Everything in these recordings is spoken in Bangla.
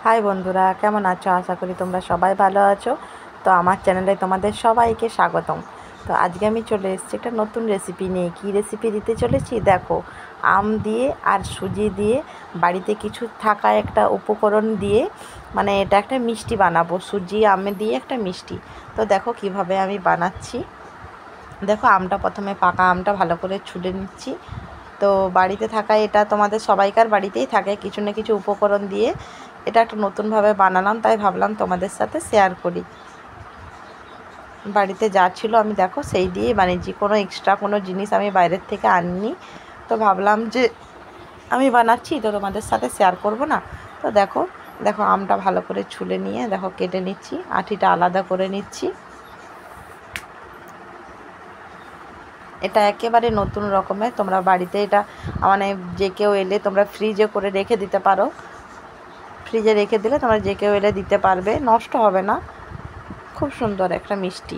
হাই বন্ধুরা, কেমন আছো? আশা করি তোমরা সবাই ভালো আছো। তো আমার চ্যানেলে তোমাদের সবাইকে স্বাগতম। তো আজকে আমি চলে এসেছি একটা নতুন রেসিপি নিয়ে। কী রেসিপি দিতে চলেছি দেখো। আম দিয়ে আর সুজি দিয়ে বাড়িতে কিছু থাকা একটা উপকরণ দিয়ে মানে এটা একটা মিষ্টি বানাবো। সুজি আমে দিয়ে একটা মিষ্টি। তো দেখো কিভাবে আমি বানাচ্ছি। দেখো আমটা প্রথমে পাকা আমটা ভালো করে ছুলে নিচ্ছি। তো বাড়িতে থাকা এটা তোমাদের সবাইকার বাড়িতেই থাকে কিছু না কিছু উপকরণ দিয়ে এটা একটা নতুনভাবে বানালাম, তাই ভাবলাম তোমাদের সাথে শেয়ার করি। বাড়িতে যা ছিল আমি দেখো সেই দিয়েই বানিয়েছি, কোনো এক্সট্রা কোনো জিনিস আমি বাইরের থেকে আনিনি। তো ভাবলাম যে আমি বানাচ্ছি তো তোমাদের সাথে শেয়ার করব না। তো দেখো দেখো আমটা ভালো করে ছুলে নিয়ে দেখো কেটে নিচ্ছি, আঠিটা আলাদা করে নিচ্ছি। এটা একেবারে নতুন রকমের, তোমরা বাড়িতে এটা মানে যে কেউ এলে তোমরা ফ্রিজে করে রেখে দিতে পারো। ফ্রিজে রেখে দিলে তোমরা যে কেউ এলে দিতে পারবে, নষ্ট হবে না। খুব সুন্দর একটা মিষ্টি।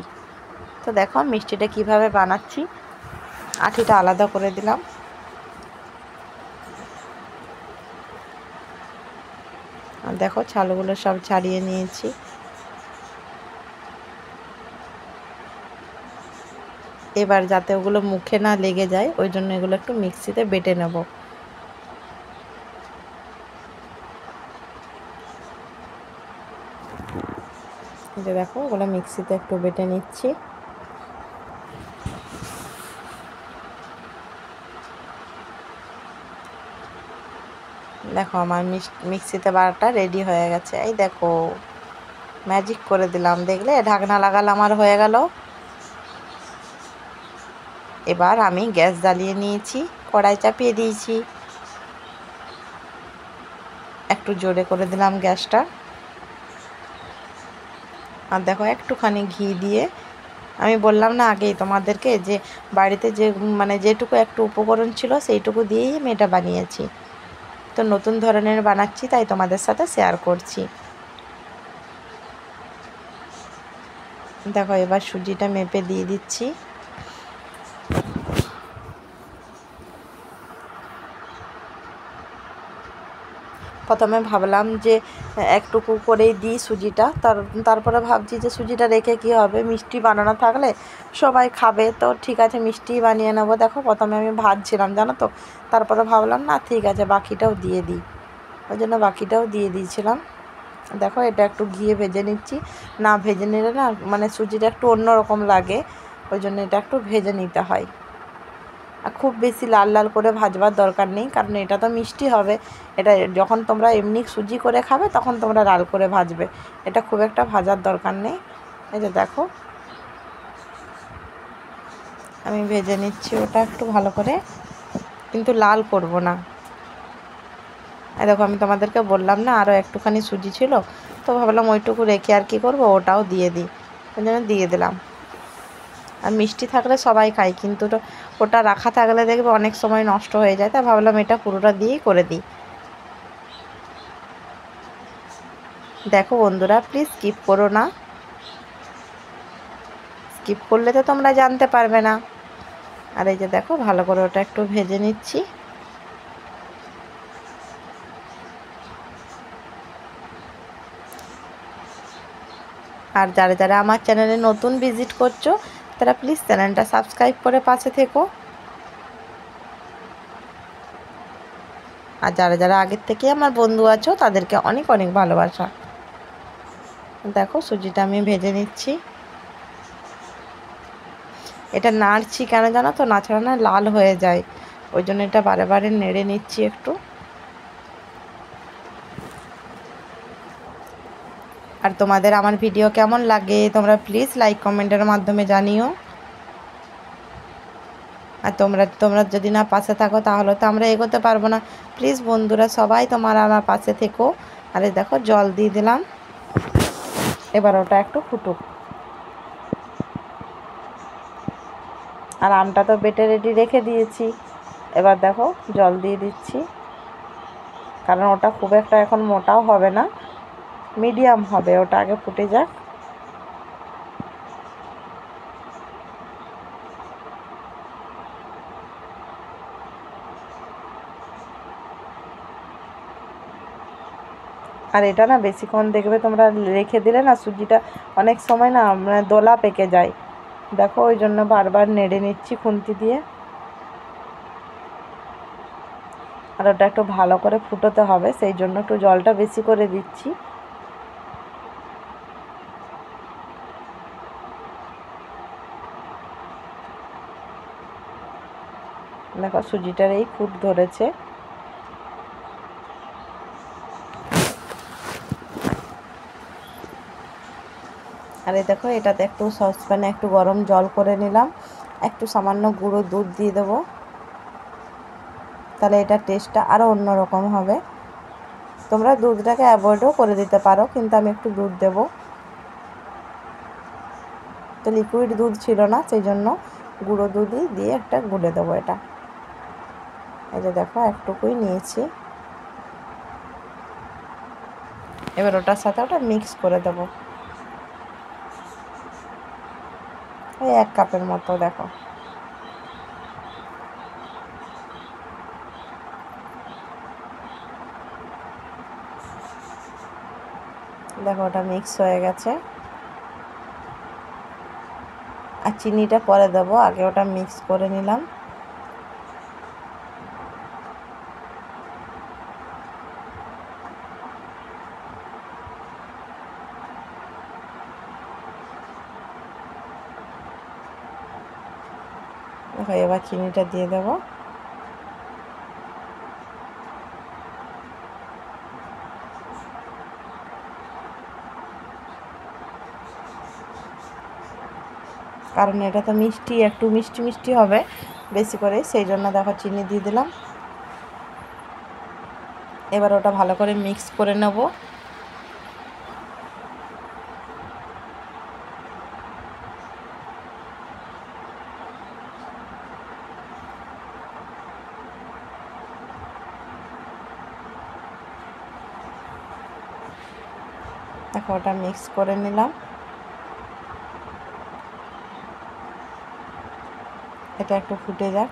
তো দেখো মিষ্টিটা কিভাবে বানাচ্ছি। আঠিটা আলাদা করে দিলাম। আর দেখো ছালগুলো সব ছাড়িয়ে নিয়েছি। এবার যাতে ওগুলো মুখে না লেগে যায় ওই জন্য এগুলো একটু মিক্সিতে বেটে নেব। এই যে দেখো ওগুলো মিক্সিতে একটু বেটে নিচ্ছি। দেখো আমার মিক্সিতে বাটাটা রেডি হয়ে গেছে। এই দেখো ম্যাজিক করে দিলাম, দেখলে ঢাকনা লাগালাম আমার হয়ে গেল। এবার আমি গ্যাস জ্বালিয়ে নিয়েছি, কড়াই চাপিয়ে দিয়েছি, একটু জোরে করে দিলাম গ্যাসটা। আর দেখো একটুখানি ঘি দিয়ে, আমি বললাম না আগেই তোমাদেরকে যে বাড়িতে যে মানে যেটুকু একটু উপকরণ ছিল সেইটুকু দিয়েই আমি এটা বানিয়েছি। তো নতুন ধরনের বানাচ্ছি তাই তোমাদের সাথে শেয়ার করছি। দেখো এবার সুজিটা মেপে দিয়ে দিচ্ছি। প্রথমে ভাবলাম যে একটুকু করেই দিই সুজিটা, তারপরে ভাবছি যে সুজিটা রেখে কী হবে, মিষ্টি বানানো থাকলে সবাই খাবে, তো ঠিক আছে মিষ্টিই বানিয়ে নেবো। দেখো প্রথমে আমি ভাজছিলাম জানো তো, তারপরে ভাবলাম না ঠিক আছে বাকিটাও দিয়ে দিই, ওই জন্য বাকিটাও দিয়ে দিয়েছিলাম। দেখো এটা একটু ঘিয়ে ভেজে নিচ্ছি, না ভেজে নিলে না মানে সুজিটা একটু অন্য রকম লাগে, ওই জন্য এটা একটু ভেজে নিতে হয়। আর খুব বেশি লাল লাল করে ভাজবার দরকার নেই, কারণ এটা তো মিষ্টি হবে। এটা যখন তোমরা এমনি সুজি করে খাবে তখন তোমরা লাল করে ভাজবে, এটা খুব একটা ভাজার দরকার নেই। এই যে দেখো আমি ভেজে নিচ্ছি ওটা একটু ভালো করে, কিন্তু লাল করব না। এই দেখো আমি তোমাদেরকে বললাম না আরও একটুখানি সুজি ছিল, তো ভাবলাম ওইটুকু রেখে আর কি করব, ওটাও দিয়ে দিই, ওই জন্য দিয়ে দিলাম। আর মিষ্টি থাকলে সবাই খায়, কিন্তু ওটা রাখা থাকলে দেখবে অনেক সময় নষ্ট হয়ে যায়, তাই ভাবলাম এটা পুরোটা দিয়েই করে দিই। দেখো বন্ধুরা প্লিজ স্কিপ করো না, স্কিপ করলে তো তোমরা জানতে পারবে না। আর এই যে দেখো ভালো করে ওটা একটু ভেজে নিচ্ছি। আর যারা যারা আমার চ্যানেলে নতুন ভিজিট করছো তারা প্লিজ চ্যানেলটা সাবস্ক্রাইব করে পাশে থেকো। আর যারা যারা আগের থেকে আমার বন্ধু আছো তাদেরকে অনেক অনেক ভালোবাসা। দেখো সুজিটা আমি ভেজে নিচ্ছি। এটা নাড়ছি কেন জানো তো, নাড়াটা না লাল হয়ে যায়, ওই জন্য এটা বারে বারে নেড়ে নিচ্ছি একটু। আর তোমাদের আমার ভিডিও কেমন লাগে তোমরা প্লিজ লাইক কমেন্টের মাধ্যমে জানিও। আর তোমরা যদি না পাশে থাকো তাহলে তো আমরা এগোতে পারবো না। প্লিজ বন্ধুরা সবাই তোমরা আমার পাশে থেকো। আরে দেখো জল দিয়ে দিলাম, এবার ওটা একটু ফুটুক। আর আমটা তো বেটে রেডি রেখে দিয়েছি, এবার দেখো জল দিয়ে দিচ্ছি, কারণ ওটা খুব একটা এখন মোটাও হবে না, মিডিয়াম হবে, ওটা আগে ফুটে যাক। আর এটা না বেশিক্ষণ দেখবে তোমরা রেখে দিলে না সুজিটা অনেক সময় না মানে দোলা পেকে যায়। দেখো ওই জন্য বারবার নেড়ে নিচ্ছি খুন্তি দিয়ে। আর ওটা একটু ভালো করে ফুটোতে হবে, সেই জন্য একটু জলটা বেশি করে দিচ্ছি। দেখো সুজিটার এই ফুট ধরেছে। আর এই দেখো এটাতে একটু সসপ্যানে একটু গরম জল করে নিলাম, একটু সামান্য গুঁড়ো দুধ দিয়ে দেবো, তাহলে এটা টেস্টটা আরও অন্যরকম হবে। তোমরা দুধটাকে অ্যাভয়েডও করে দিতে পারো, কিন্তু আমি একটু দুধ দেবো। তো লিকুইড দুধ ছিল না, সেই জন্য গুঁড়ো দুধই দিয়ে একটা গুলে দেবো এটা। এই যে দেখো একটুকুই নিয়েছি। এবার ওটার সাথে ওটা মিক্স করে দেবো, ওই 1 কাপের মতো। দেখো দেখো ওটা মিক্স হয়ে গেছে। আর চিনিটা পরে দেবো, আগে ওটা মিক্স করে নিলাম। দেখো এবার চিনিটা দিয়ে দেবো। কারণ এটা তো মিষ্টি, একটু মিষ্টি মিষ্টি হবে বেশি করে, সেই জন্য দেখো চিনি দিয়ে দিলাম। এবার ওটা ভালো করে মিক্স করে নেব। দেখো ওটা মিক্স করে নিলাম। এটা একটু ফুটে যাক।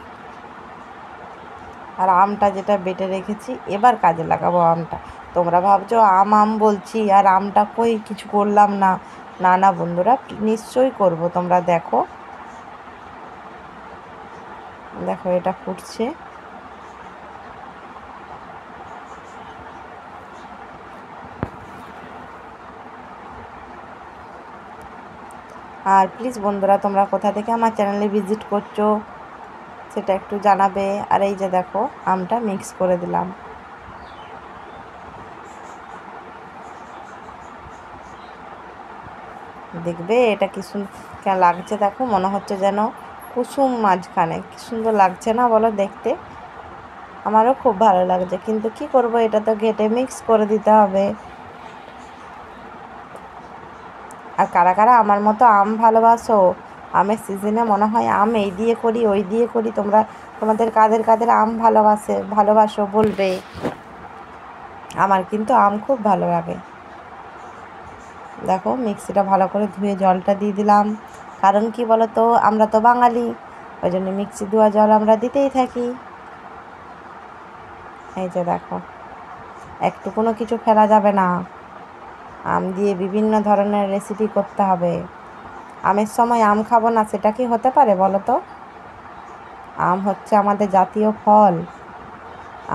আর আমটা যেটা বেটে রেখেছি এবার কাজে লাগাবো আমটা। তোমরা ভাবছো আম আম বলছি আর আমটা কই কিছু করলাম না। না না বন্ধুরা, নিশ্চয়ই করব, তোমরা দেখো। দেখো এটা ফুটছে। আর প্লিজ বন্ধুরা, তোমরা কোথা থেকে আমার চ্যানেলে ভিজিট করছো সেটা একটু জানাবে। আর এই যে দেখো আমটা মিক্স করে দিলাম। দেখবে এটা কি সুন্দর লাগছে, দেখো মনে হচ্ছে যেন কুসুম মাঝখানে। কি সুন্দর লাগছে না বলো দেখতে? আমারও খুব ভালো লাগছে, কিন্তু কি করব, এটা তো ঘেটে মিক্স করে দিতে হবে। আর কারা কারা আমার মতো আম ভালোবাসো, আমের সিজনে মনে হয় আম এই দিয়ে করি ওই দিয়ে করি, তোমাদের কাদের কাদের আম ভালোবাসো বলবে। আমার কিন্তু আম খুব ভালো লাগে। দেখো মিক্সিটা ভালো করে ধুয়ে জলটা দিয়ে দিলাম, কারণ কি বলো তো, আমরা তো বাঙালি, ওই জন্য মিক্সি ধোয়া জল আমরা দিতেই থাকি। এই যে দেখো একটু কোনো কিছু ফেলা যাবে না, আম দিয়ে বিভিন্ন ধরনের রেসিপি করতে হবে। আমের সময় আম খাবো না সেটা কি হতে পারে বলো তো? আম হচ্ছে আমাদের জাতীয় ফল,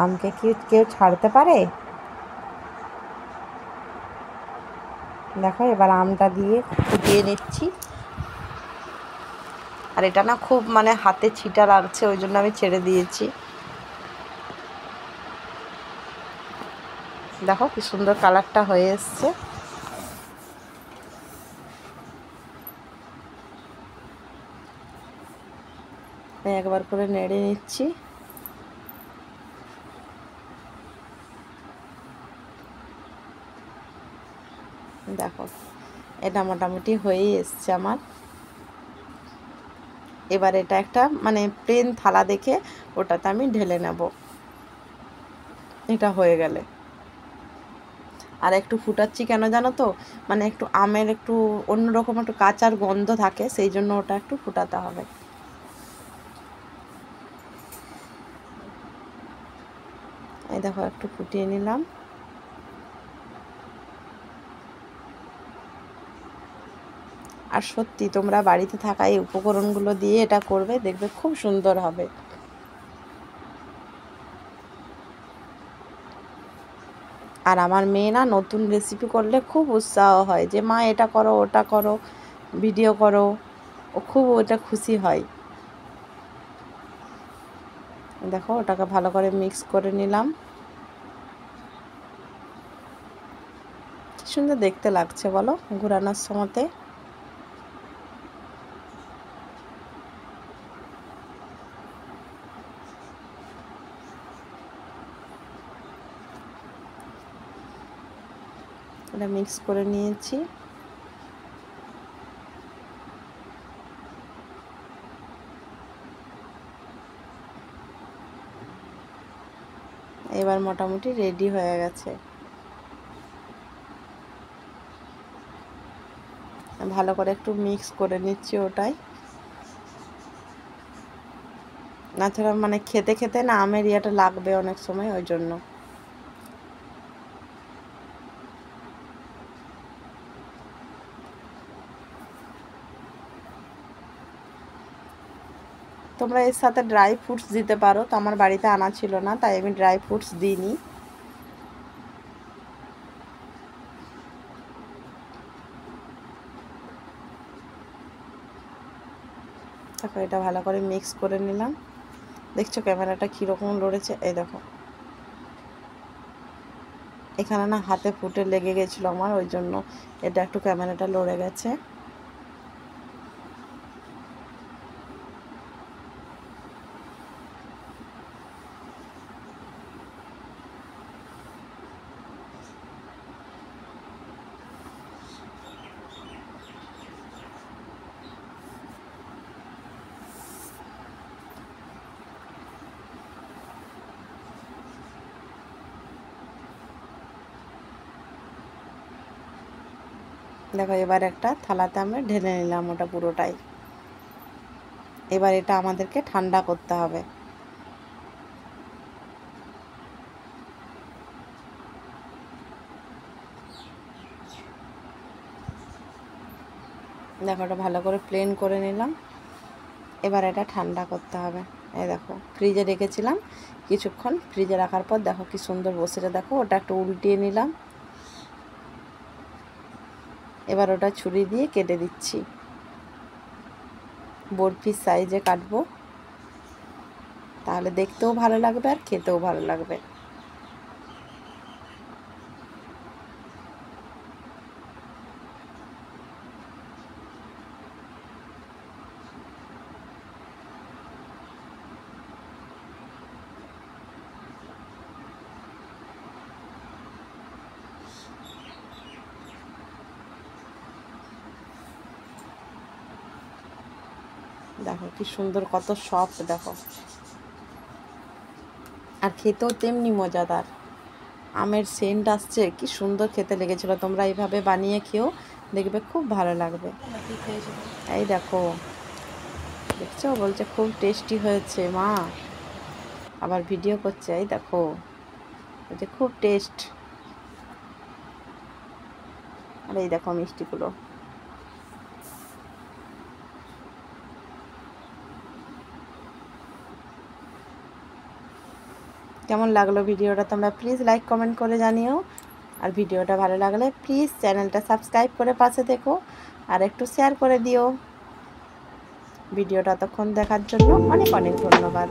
আমকে কি কেউ ছাড়তে পারে? দেখো এবার আমটা দিয়ে ফুটিয়ে নিচ্ছি। আর এটা না খুব মানে হাতে ছিটা লাগছে, ওই জন্য আমি ছেড়ে দিয়েছি। দেখো কি সুন্দর কালারটা হয়ে এসছে। একবার করে নেড়ে নিচ্ছি। দেখো এটা মোটামুটি হয়েই এসছে আমার। এবার এটা একটা মানে প্লেন থালা দেখে ওটাতে আমি ঢেলে নেব, এটা হয়ে গেলে। আর একটু ফুটাচ্ছি কেন জানো তো, মানে একটু আমের একটু অন্যরকম একটু কাঁচার গন্ধ থাকে, সেই জন্য ওটা একটু ফুটাতে হবে। এই দেখো একটু ফুটিয়ে নিলাম। আর সত্যি তোমরা বাড়িতে থাকা এই উপকরণগুলো দিয়ে এটা করবে, দেখবে খুব সুন্দর হবে। আর আমার মেয়ে না নতুন রেসিপি করলে খুব উৎসাহ হয় যে মা এটা করো ওটা করো, ভিডিও করো, ও খুব ওটা খুশি হয়। দেখো ওটাকে ভালো করে মিক্স করে নিলাম। কি সুন্দর দেখতে লাগছে বলো ঘোরানোর সময়তে। এটা মিক্স করে নিয়েছি। এবার মোটামুটি রেডি হয়ে গেছে। ভালো করে একটু মিক্স করে নিচ্ছি ওটাই। নাছাড়া মানে খেতে খেতে না আমের ইয়েটা লাগবে অনেক সময়, ওই জন্য। তোমরা এর সাথে ড্রাই ফ্রুটস দিতে পারো, তো আমার বাড়িতে আনা ছিল না তাই আমি ড্রাই ফ্রুটস দিইনি। দেখো এটা ভালো করে মিক্স করে নিলাম। দেখছো ক্যামেরাটা কীরকম লড়েছে, এই দেখো এখানে না হাতে ফুটে লেগে গেছিলো আমার, ওই জন্য এটা একটু ক্যামেরাটা লড়ে গেছে। দেখো এবার একটা থালাতে আমরা ঢেলে নিলাম ওটা পুরোটাই। এবার এটা আমাদেরকে ঠান্ডা করতে হবে। দেখো এটা ভালো করে প্লেন করে নিলাম। এবার এটা ঠান্ডা করতে হবে। এই দেখো ফ্রিজে রেখেছিলাম কিছুক্ষণ, ফ্রিজে রাখার পর দেখো কি সুন্দর বসেছে। দেখো ওটা একটু উল্টিয়ে নিলাম। এবার ওটা ছুরি দিয়ে কেটে দিচ্ছি, বরফির সাইজে কাটবো, তাহলে দেখতেও ভালো লাগবে আর খেতেও ভালো লাগবে। দেখো কি সুন্দর, কত সফট দেখো, আর খেতেও তেমনি মজাদার। আমের সেন্ট আসছে, কি সুন্দর খেতে লেগেছিলো। তোমরা এইভাবে বানিয়ে খেও, দেখবে খুব ভালো লাগবে। এই দেখো দেখছো, বলছে খুব টেস্টি হয়েছে মা, আবার ভিডিও করছে। এই দেখো বলছে খুব টেস্ট। আর এই দেখো মিষ্টিগুলো। কেমন লাগলো ভিডিওটা তোমরা প্লিজ লাইক কমেন্ট করে জানিও। আর ভিডিওটা ভালো লাগলে প্লিজ চ্যানেলটা সাবস্ক্রাইব করে পাশে থেকো, আর একটু শেয়ার করে দিও। ভিডিওটা ততক্ষণ দেখার জন্য অনেক অনেক ধন্যবাদ।